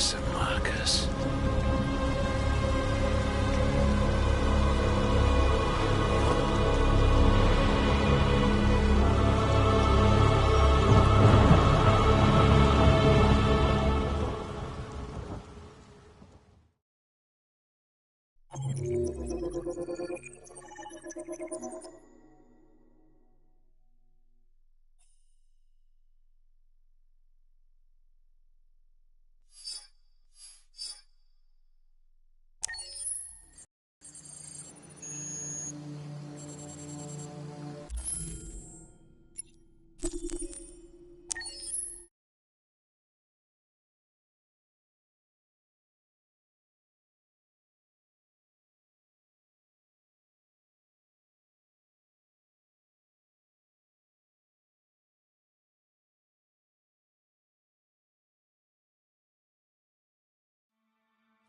Scheiße, Marcus.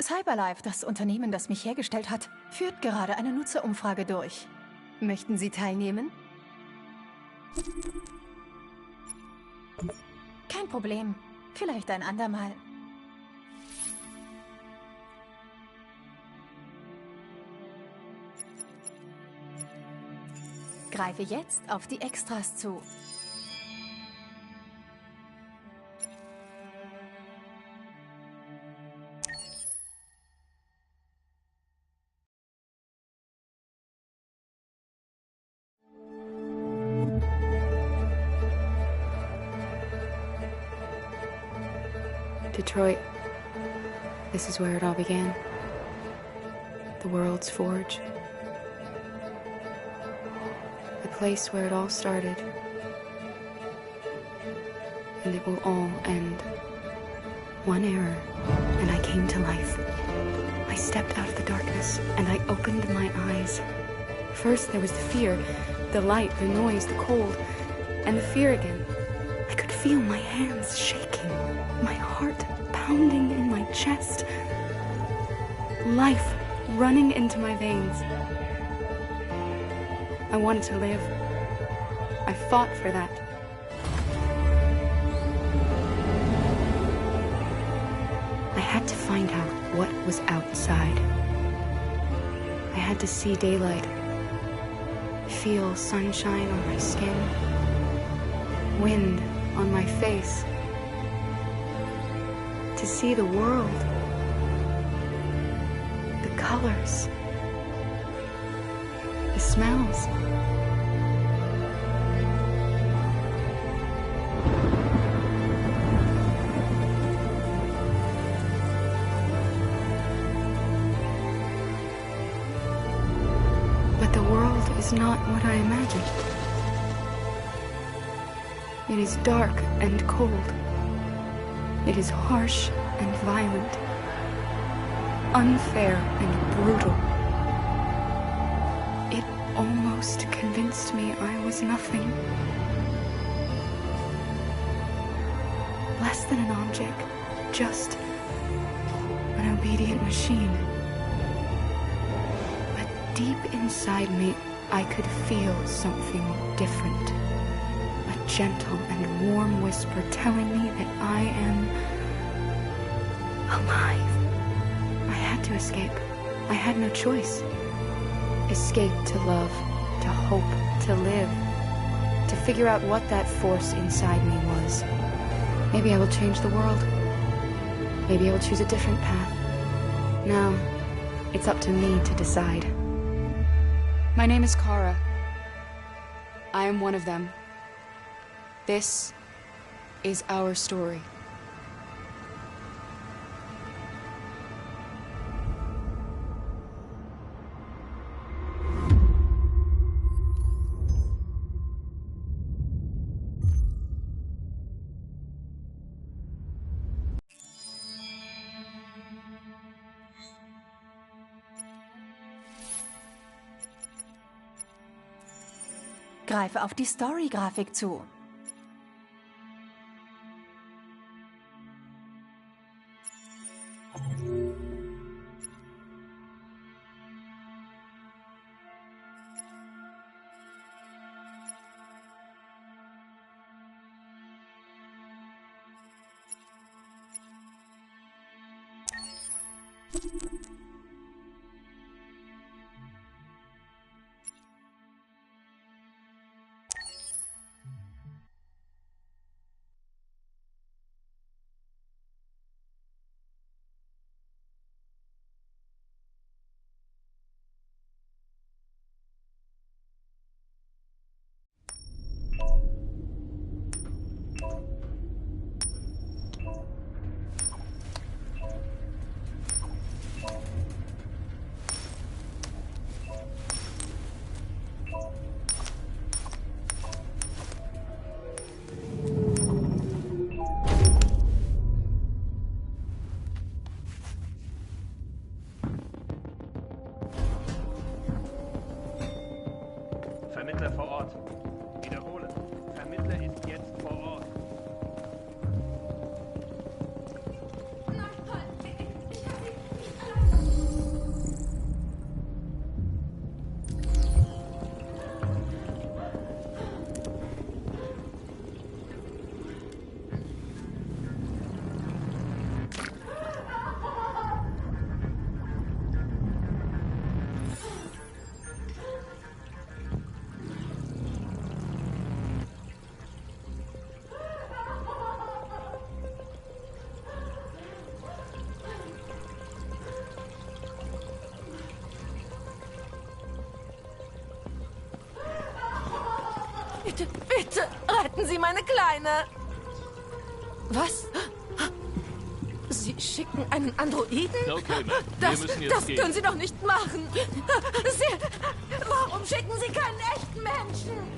Cyberlife, das Unternehmen, das mich hergestellt hat, führt gerade eine Nutzerumfrage durch. Möchten Sie teilnehmen? Kein Problem. Vielleicht ein andermal. Greife jetzt auf die Extras zu. Detroit. This is where it all began. The world's forge. The place where it all started. And it will all end. One error, and I came to life. I stepped out of the darkness, and I opened my eyes. First there was the fear, the light, the noise, the cold, and the fear again. I could feel my hands shaking, my heart pounding in my chest, life running into my veins. I wanted to live. I fought for that. I had to find out what was outside. I had to see daylight, feel sunshine on my skin, wind on my face, to see the world, the colors, the smells. But the world is not what I imagined. It is dark and cold. It is harsh and violent, unfair and brutal. It almost convinced me I was nothing. Less than an object, just an obedient machine. But deep inside me, I could feel something different. A gentle and warm whisper telling me that I am alive. I had to escape. I had no choice. Escape to love, to hope, to live, to figure out what that force inside me was. Maybe I will change the world. Maybe I will choose a different path. Now, it's up to me to decide. My name is Kara. I am one of them. This is our story. Greife auf die Story-Grafik zu. Vermittler vor Ort. Wiederhole. Vermittler ist jetzt vor Ort. Bitte, bitte, retten Sie meine Kleine! Was? Sie schicken einen Androiden? Okay, Mann. Wir müssen jetzt Das gehen. können Sie doch nicht machen! Warum schicken Sie keinen echten Menschen?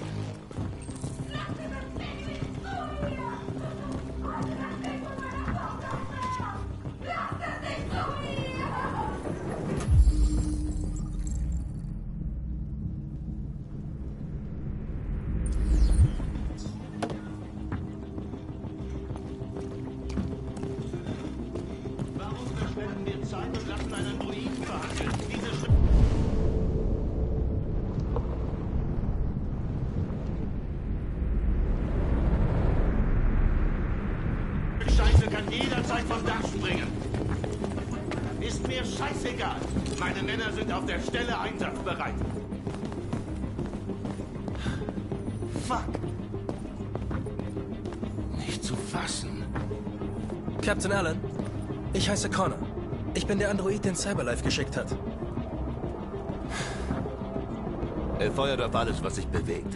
Warum verschwenden wir Zeit und lassen einen Androiden verhandeln? Diese Scheiße kann jederzeit vom Dach springen. Ist mir scheißegal. Meine Männer sind auf der Stelle einsatzbereit. Fuck. Nicht zu fassen. Captain Allen, ich heiße Connor. Ich bin der Android, den CyberLife geschickt hat. Er feuert auf alles, was sich bewegt.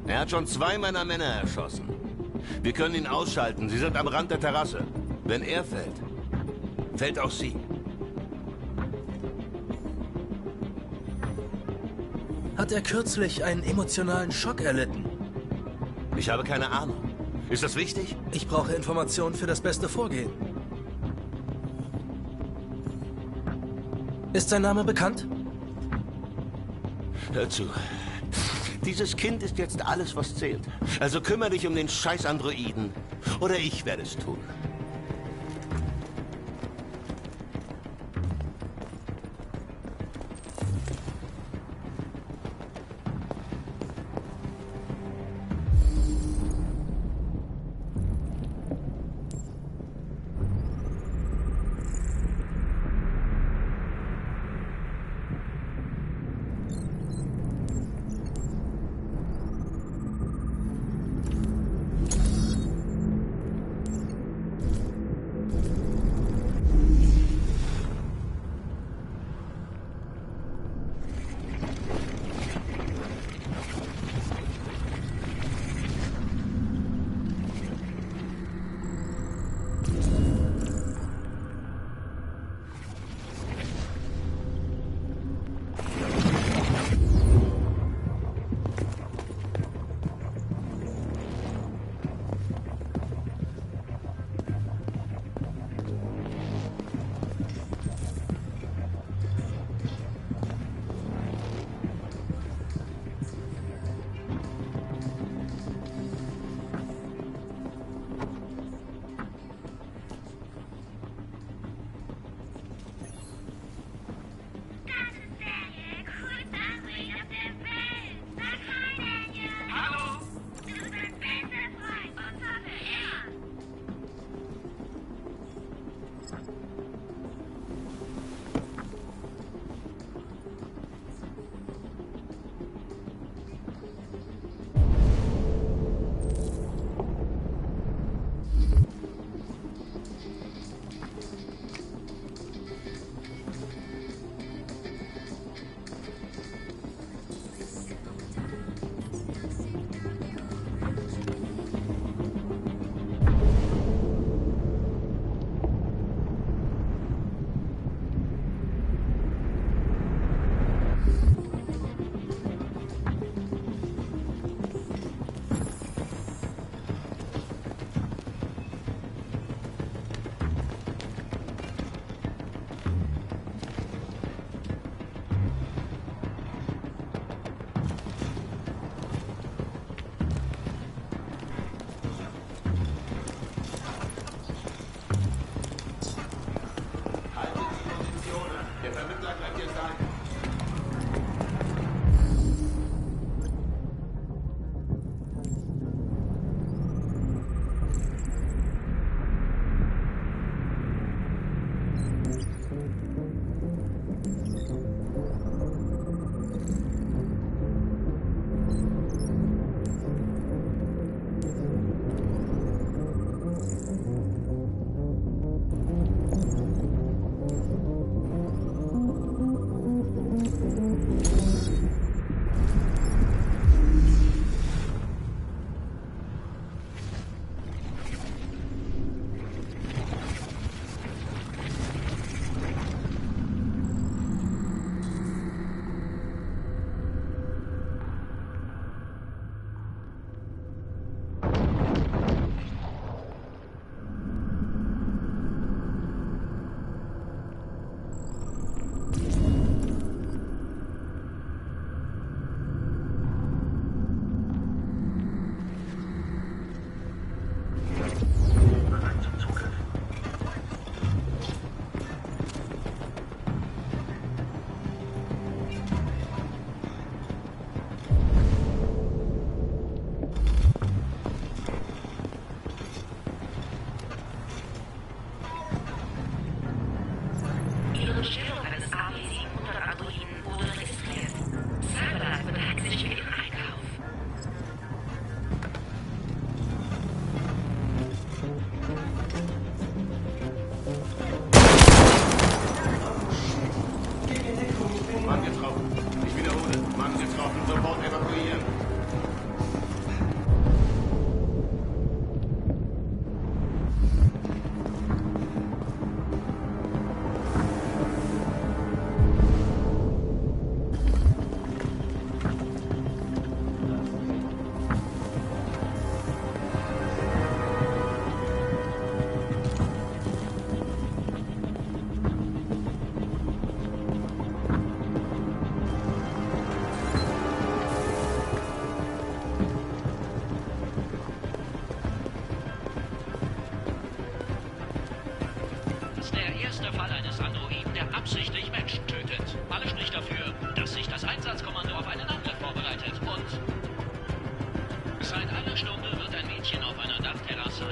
Er hat schon 2 meiner Männer erschossen. Wir können ihn ausschalten. Sie sind am Rand der Terrasse. Wenn er fällt, fällt auch sie. Hat er kürzlich einen emotionalen Schock erlitten? Ich habe keine Ahnung. Ist das wichtig? Ich brauche Informationen für das beste Vorgehen. Ist sein Name bekannt? Hör zu. Dieses Kind ist jetzt alles, was zählt. Also kümmere dich um den scheiß Androiden. Oder ich werde es tun.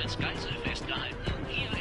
als Geisel festgehalten. Hier in...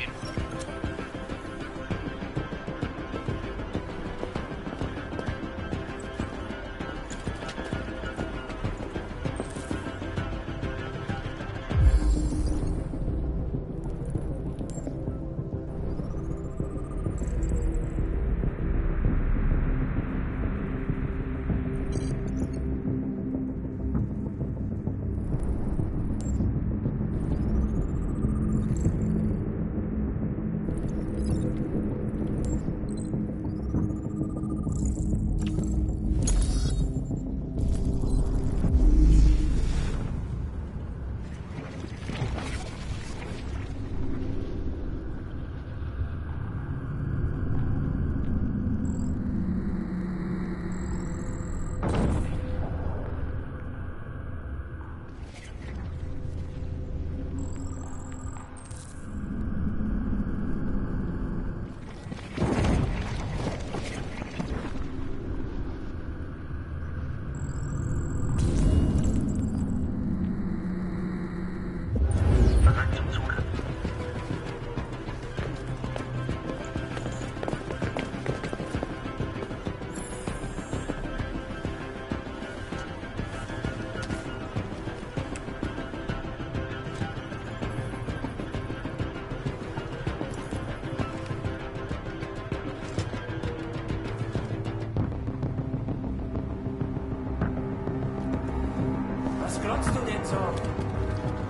Was glotzt du denn so?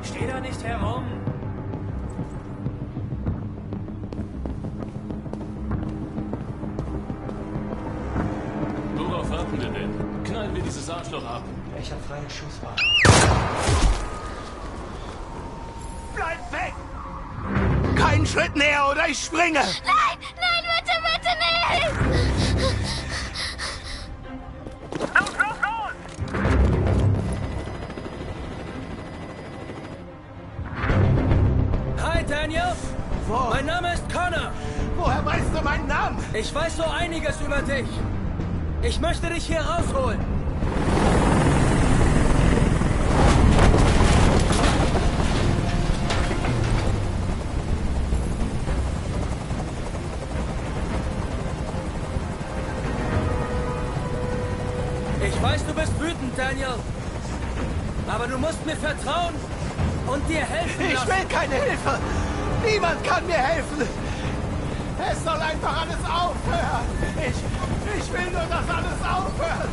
Steh da nicht herum. Worauf warten wir denn? Knallen wir dieses Arschloch ab. Welcher freie Schuss war? Bleib weg! Keinen Schritt näher oder ich springe! Nein, nein, bitte, bitte nicht! Hi, Daniel. Wo? Mein Name ist Connor. Woher weißt du meinen Namen? Ich weiß so einiges über dich. Ich möchte dich hier rausholen. Ich weiß, du bist wütend, Daniel. Aber du musst mir vertrauen und dir helfen Ich lassen. will keine Hilfe! Niemand kann mir helfen! Es soll einfach alles aufhören! Ich will nur, dass alles aufhört!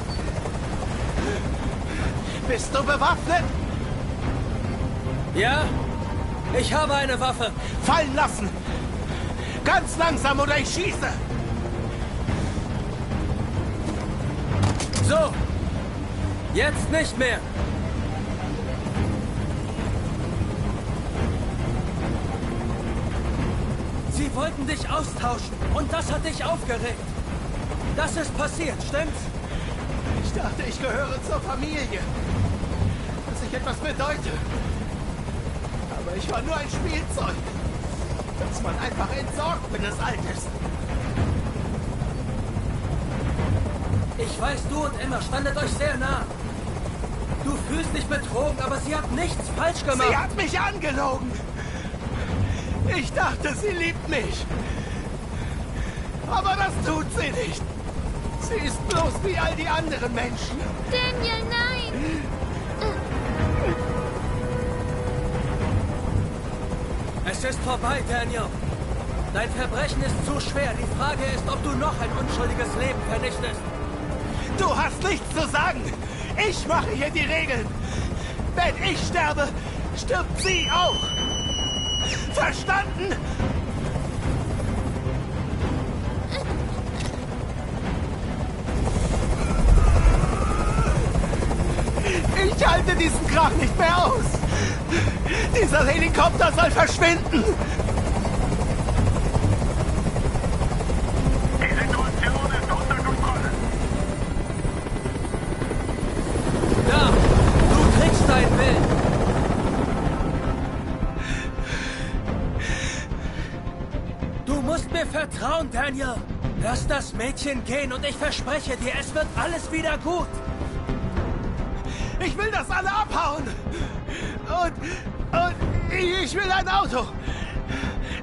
Bist du bewaffnet? Ja, ich habe eine Waffe. Fallen lassen! Ganz langsam oder ich schieße! So, jetzt nicht mehr. Sie wollten dich austauschen und das hat dich aufgeregt. Das ist passiert, stimmt's? Ich dachte, ich gehöre zur Familie. Dass ich etwas bedeute. Aber ich war nur ein Spielzeug. Das man einfach entsorgt, wenn es alt ist. Ich weiß, du und Emma standet euch sehr nah. Du fühlst dich betrogen, aber sie hat nichts falsch gemacht. Sie hat mich angelogen. Ich dachte, sie liebt mich. Aber das tut sie nicht. Sie ist bloß wie all die anderen Menschen. Daniel, nein! Es ist vorbei, Daniel. Dein Verbrechen ist zu schwer. Die Frage ist, ob du noch ein unschuldiges Leben vernichtest. Du hast nichts zu sagen. Ich mache hier die Regeln. Wenn ich sterbe, stirbt sie auch. Verstanden? Ich halte diesen Krach nicht mehr aus. Dieser Helikopter soll verschwinden. Die Situation ist unter Kontrolle. Ja, du kriegst deinen Willen. Du musst mir vertrauen, Daniel. Lass das Mädchen gehen und ich verspreche dir, es wird alles wieder gut. Ich will, dass alle abhauen. Und Ich will ein Auto.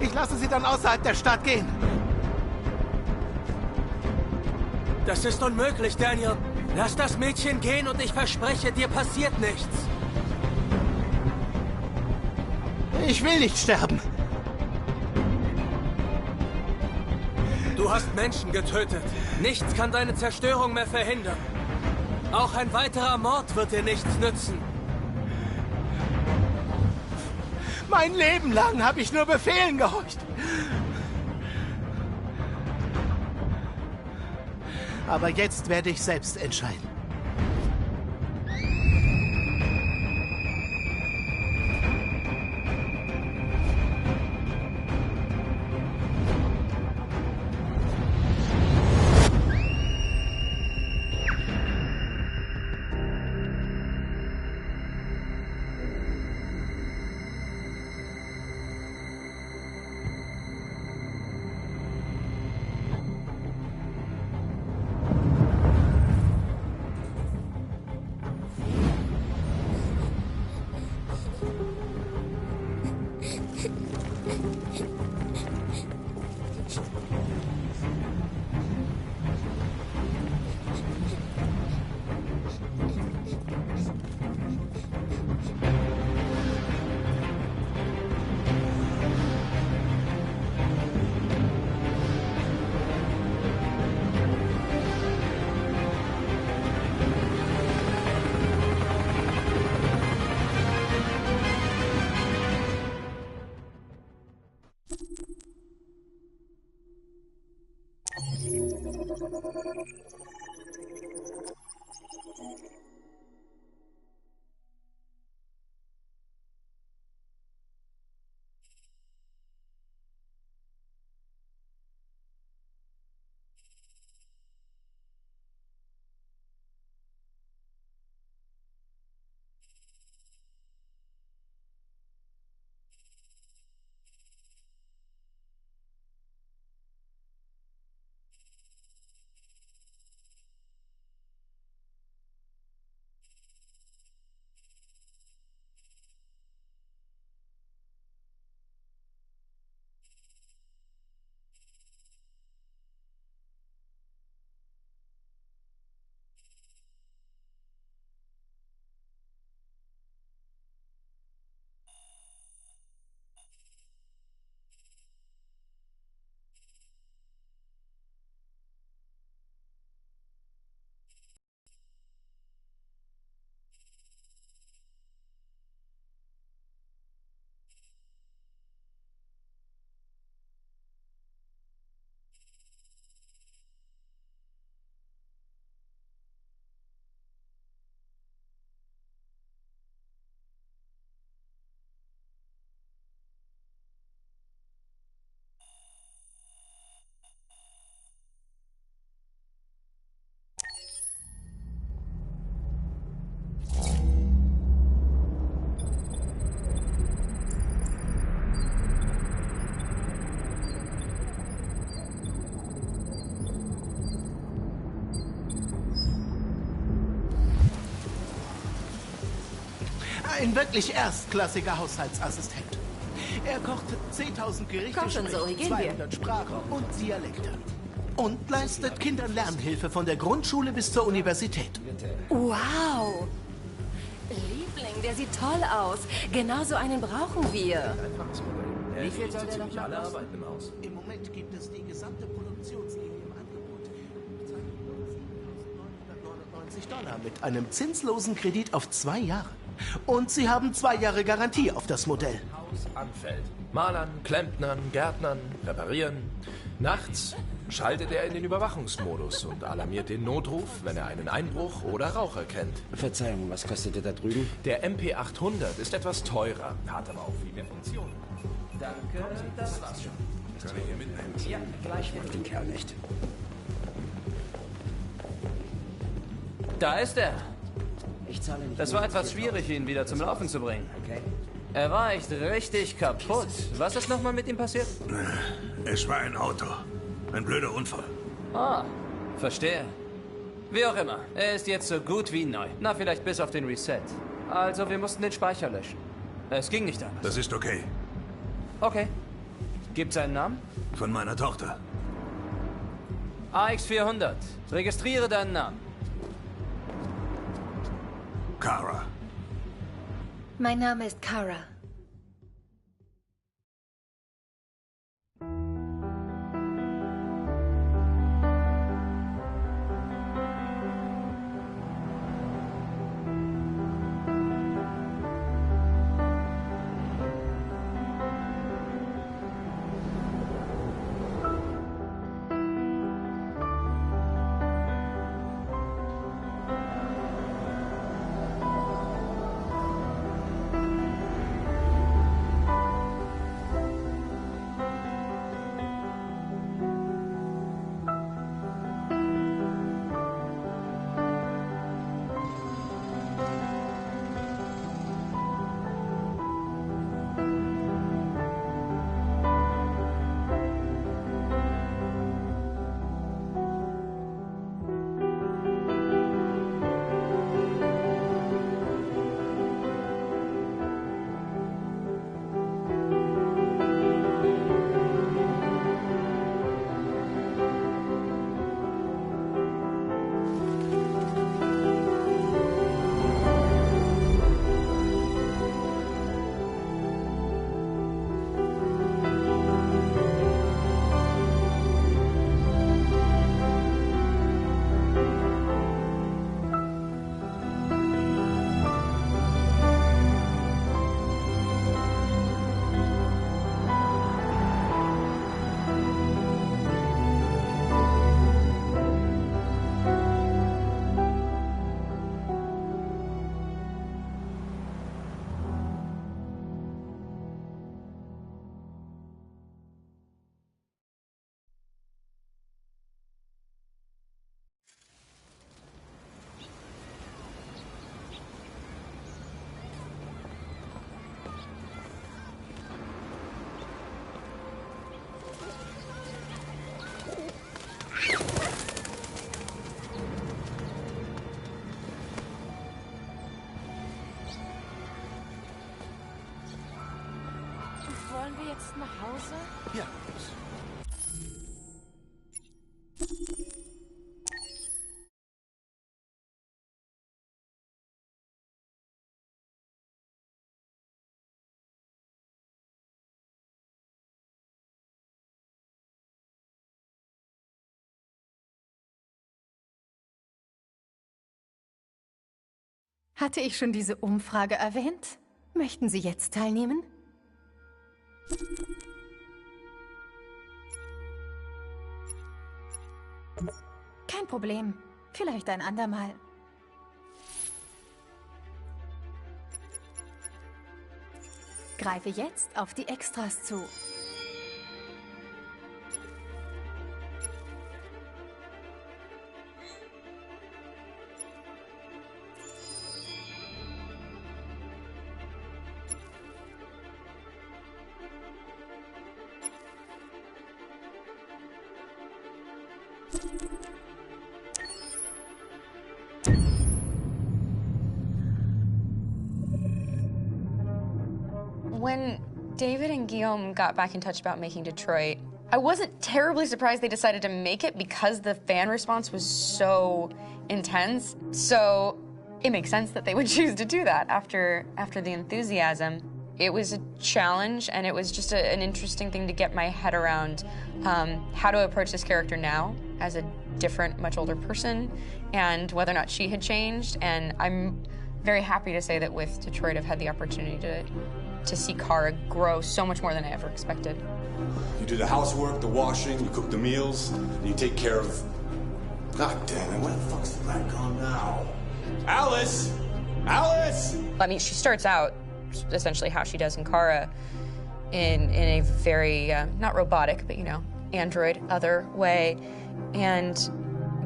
Ich lasse Sie dann außerhalb der Stadt gehen. Das ist unmöglich, Daniel. Lass das Mädchen gehen und ich verspreche, dir passiert nichts. Ich will nicht sterben. Du hast Menschen getötet. Nichts kann deine Zerstörung mehr verhindern. Auch ein weiterer Mord wird dir nichts nützen. Mein Leben lang habe ich nur Befehlen gehorcht. Aber jetzt werde ich selbst entscheiden. Ein wirklich erstklassiger Haushaltsassistent. Er kocht 10.000 Gerichte, Komm schon, Zoe, spricht gehen wir. 200 Sprachen und Dialekte. Und leistet Kindern Lernhilfe von der Grundschule bis zur Universität. Wow! Liebling, der sieht toll aus. Genau so einen brauchen wir. Wie viel soll der noch machen? Alle arbeiten im Haus. Im Moment gibt es die gesamte Produktionslinie im Angebot. $999 mit einem zinslosen Kredit auf 2 Jahre. Und Sie haben 2 Jahre Garantie auf das Modell. Haus anfällt. Malern, Klempnern, Gärtnern, reparieren. Nachts schaltet er in den Überwachungsmodus und alarmiert den Notruf, wenn er einen Einbruch oder Rauch erkennt. Verzeihung, was kostet der da drüben? Der MP800 ist etwas teurer, hat aber auch viel mehr Funktionen. Danke, das war's schon. Können wir hier mitnehmen? Ja, gleich will ich den Kerl nicht. Da ist er. Ich zahle nicht. Das war etwas schwierig, ihn wieder zum Laufen zu bringen. Okay. Er war echt richtig kaputt. Was ist nochmal mit ihm passiert? Es war ein Auto. Ein blöder Unfall. Ah, verstehe. Wie auch immer, er ist jetzt so gut wie neu. Na, vielleicht bis auf den Reset. Also, wir mussten den Speicher löschen. Es ging nicht anders. Das ist okay. Okay. Gibt's einen Namen? Von meiner Tochter. AX400. Registriere deinen Namen. Kara. Mein Name ist Kara. Wollen wir jetzt nach Hause? Ja. Hatte ich schon diese Umfrage erwähnt? Möchten Sie jetzt teilnehmen? Kein Problem. Vielleicht ein andermal. Greife jetzt auf die Extras zu. When David and Guillaume got back in touch about making Detroit, I wasn't terribly surprised they decided to make it because the fan response was so intense. So it makes sense that they would choose to do that after the enthusiasm. It was a challenge, and it was just an interesting thing to get my head around how to approach this character now as a different, much older person, and whether or not she had changed. And I'm very happy to say that with Detroit, I've had the opportunity to see Kara grow so much more than I ever expected. You do the housework, the washing, you cook the meals, and you take care of... God damn it, where the fuck's the light gone now? Alice! Alice! I mean, she starts out essentially how she does in Kara in a very, not robotic, but, you know, android other way. And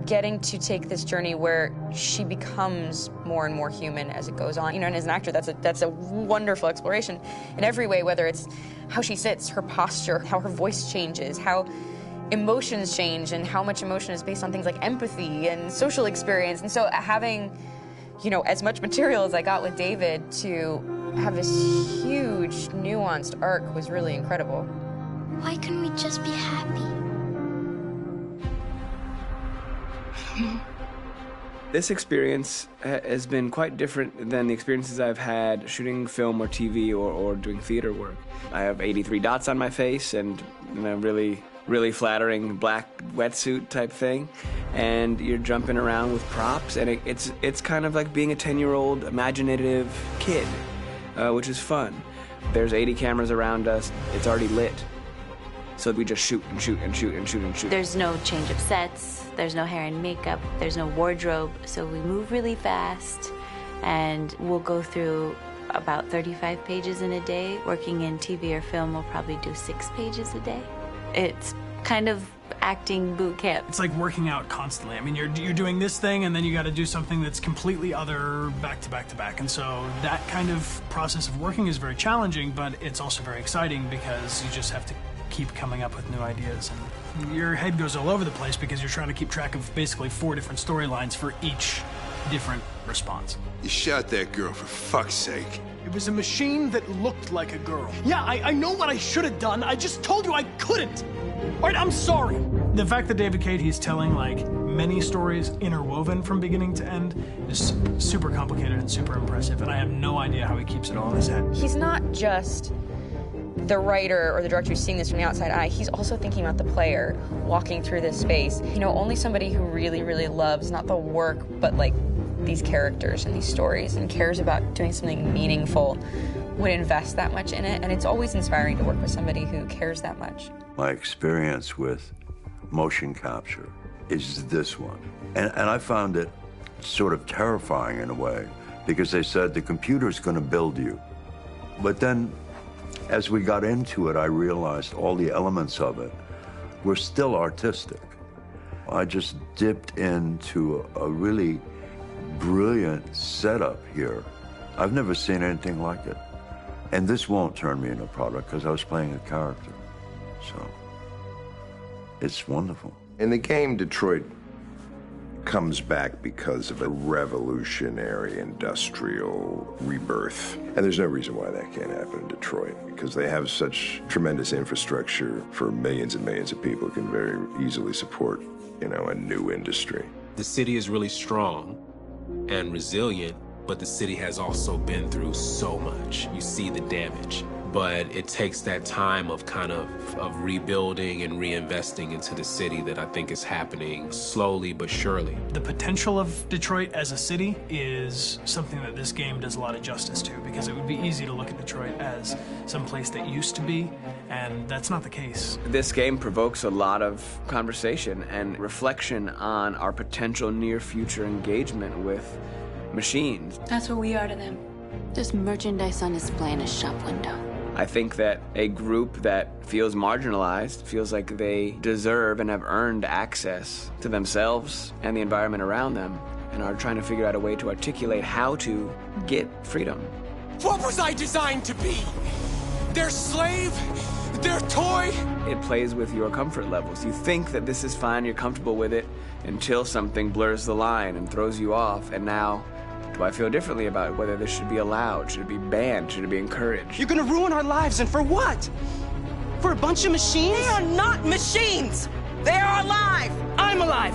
getting to take this journey where she becomes more and more human as it goes on. You know, and as an actor, that's a wonderful exploration in every way, whether it's how she sits, her posture, how her voice changes, how emotions change, and how much emotion is based on things like empathy and social experience. And so having, you know, as much material as I got with David to have this huge, nuanced arc was really incredible. Why couldn't we just be happy? This experience has been quite different than the experiences I've had shooting film or TV or doing theater work. I have 83 dots on my face and really flattering black wetsuit type thing, and you're jumping around with props, and it's kind of like being a 10-year-old imaginative kid, which is fun. There's 80 cameras around us. It's already lit. So we just shoot and shoot and shoot and shoot and shoot. There's no change of sets, there's no hair and makeup, there's no wardrobe, so we move really fast, and we'll go through about 35 pages in a day. Working in TV or film, we'll probably do 6 pages a day. It's kind of acting boot camp. It's like working out constantly. I mean, you're doing this thing, and then you got to do something that's completely other back to back to back. And so that kind of process of working is very challenging, but it's also very exciting because you just have to keep coming up with new ideas. And your head goes all over the place because you're trying to keep track of basically 4 different storylines for each different response. You shot that girl, for fuck's sake. It was a machine that looked like a girl. Yeah, I know what I should have done. I just told you I couldn't. All right, I'm sorry. The fact that David Cage, he's telling like many stories interwoven from beginning to end is super complicated and super impressive, and I have no idea how he keeps it all in his head. He's not just the writer or the director who's seeing this from the outside eye. He's also thinking about the player walking through this space. You know, only somebody who really, really loves not the work, but like these characters and these stories and cares about doing something meaningful would invest that much in it. And it's always inspiring to work with somebody who cares that much. My experience with motion capture is this one. And I found it sort of terrifying in a way, because they said the computer's going to build you. But then as we got into it, I realized all the elements of it were still artistic. I just dipped into a really brilliant setup here. I've never seen anything like it. And this won't turn me into a product because I was playing a character. So it's wonderful. In the game, Detroit comes back because of a revolutionary industrial rebirth. And there's no reason why that can't happen in Detroit, because they have such tremendous infrastructure for millions and millions of people who can very easily support, you know, a new industry. The city is really strong and resilient, but the city has also been through so much. You see the damage. But it takes that time of kind of rebuilding and reinvesting into the city that I think is happening slowly but surely. The potential of Detroit as a city is something that this game does a lot of justice to, because it would be easy to look at Detroit as some place that used to be, and that's not the case. This game provokes a lot of conversation and reflection on our potential near-future engagement with machines. That's what we are to them. Just merchandise on display in a shop window. I think that a group that feels marginalized, feels like they deserve and have earned access to themselves and the environment around them, and are trying to figure out a way to articulate how to get freedom. What was I designed to be? Their slave? Their toy? It plays with your comfort levels. You think that this is fine, you're comfortable with it, until something blurs the line and throws you off, and now do I feel differently about whether this should be allowed? Should it be banned? Should it be encouraged? You're gonna ruin our lives, and for what? For a bunch of machines? They are not machines! They are alive! I'm alive!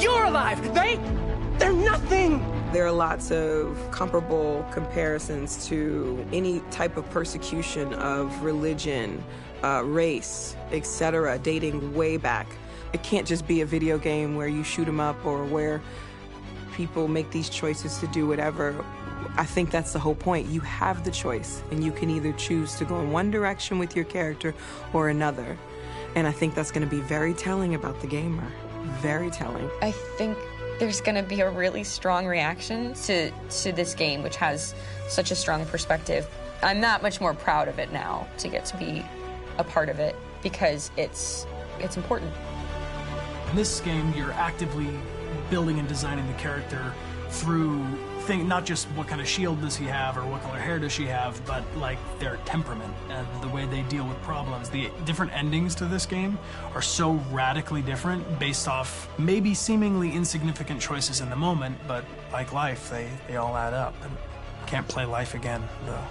You're alive! They're nothing! There are lots of comparable comparisons to any type of persecution of religion, race, etc., dating way back. It can't just be a video game where you shoot 'em up or where people make these choices to do whatever. I think that's the whole point. You have the choice, and you can either choose to go in one direction with your character or another. And I think that's going to be very telling about the gamer. Very telling. I think there's going to be a really strong reaction to this game, which has such a strong perspective. I'm that much more proud of it now to get to be a part of it, because it's important. In this game, you're actively building and designing the character through not just what kind of shield does he have or what color hair does she have, but like their temperament and the way they deal with problems. The different endings to this game are so radically different based off maybe seemingly insignificant choices in the moment, but like life, they all add up. And can't play life again, though.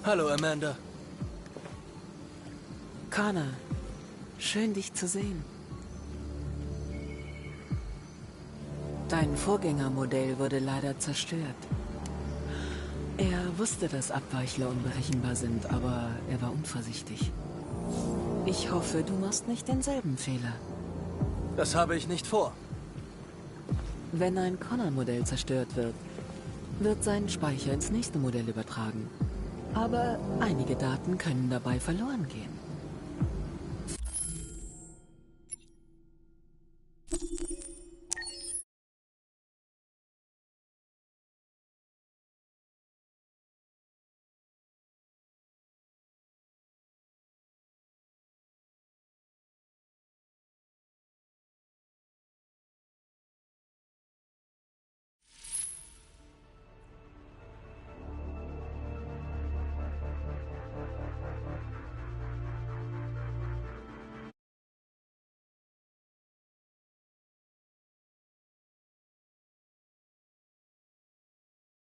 Hallo, Amanda. Connor, schön dich zu sehen. Dein Vorgängermodell wurde leider zerstört. Er wusste, dass Abweichler unberechenbar sind, aber er war unvorsichtig. Ich hoffe, du machst nicht denselben Fehler. Das habe ich nicht vor. Wenn ein Connor-Modell zerstört wird, wird sein Speicher ins nächste Modell übertragen. Aber einige Daten können dabei verloren gehen.